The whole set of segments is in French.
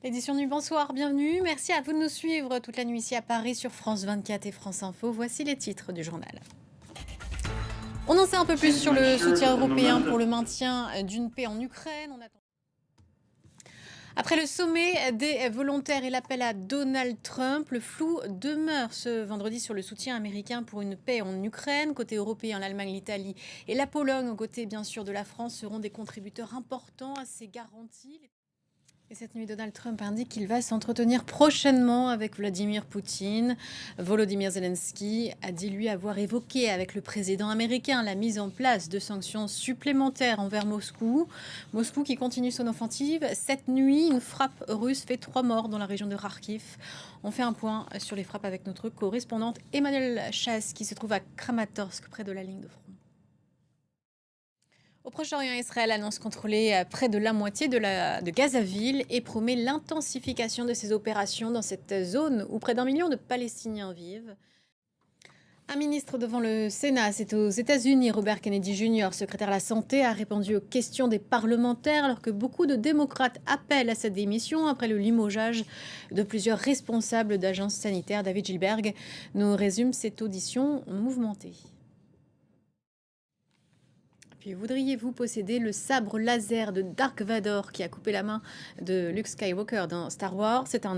Édition du bonsoir, bienvenue. Merci à vous de nous suivre toute la nuit ici à Paris sur France 24 et France Info. Voici les titres du journal. On en sait un peu plus And sur to le ensure soutien that the européen pour momentum le maintien d'une paix en Ukraine. Après le sommet des volontaires et l'appel à Donald Trump, le flou demeure ce vendredi sur le soutien américain pour une paix en Ukraine. Côté européen, l'Allemagne, l'Italie et la Pologne, aux côtés bien sûr de la France, seront des contributeurs importants à ces garanties. Et cette nuit, Donald Trump indique qu'il va s'entretenir prochainement avec Vladimir Poutine. Volodymyr Zelensky a dit lui avoir évoqué avec le président américain la mise en place de sanctions supplémentaires envers Moscou. Moscou qui continue son offensive. Cette nuit, une frappe russe fait 3 morts dans la région de Kharkiv. On fait un point sur les frappes avec notre correspondante Emmanuelle Chasse qui se trouve à Kramatorsk près de la ligne de front. Au Proche-Orient, Israël annonce contrôler près de la moitié de Gazaville et promet l'intensification de ses opérations dans cette zone où près d'1 million de Palestiniens vivent. Un ministre devant le Sénat, c'est aux États-Unis. Robert Kennedy Jr., secrétaire à la Santé, a répondu aux questions des parlementaires alors que beaucoup de démocrates appellent à sa démission après le limogeage de plusieurs responsables d'agences sanitaires. David Gilberg nous résume cette audition mouvementée. Puis voudriez-vous posséder le sabre laser de Dark Vador qui a coupé la main de Luke Skywalker dans Star Wars? C'est un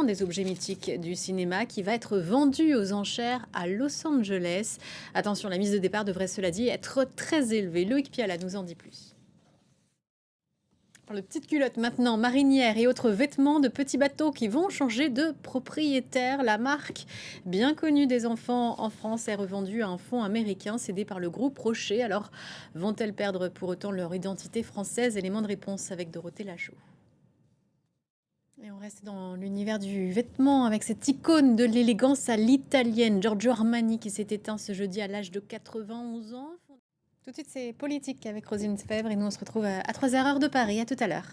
des objets mythiques du cinéma qui va être vendu aux enchères à Los Angeles. Attention, la mise de départ devrait, cela dit, être très élevée. Loïc Piala nous en dit plus. Pour le petite culotte maintenant, marinière et autres vêtements de petits bateaux qui vont changer de propriétaire. La marque bien connue des enfants en France est revendue à un fonds américain cédé par le groupe Rocher. Alors, vont-elles perdre pour autant leur identité française? Élément de réponse avec Dorothée Lachaud. Et on reste dans l'univers du vêtement avec cette icône de l'élégance à l'italienne, Giorgio Armani, qui s'est éteint ce jeudi à l'âge de 91 ans. Tout de suite, c'est politique avec Rosine Fèvre et nous on se retrouve à 3h heure de Paris. À tout à l'heure.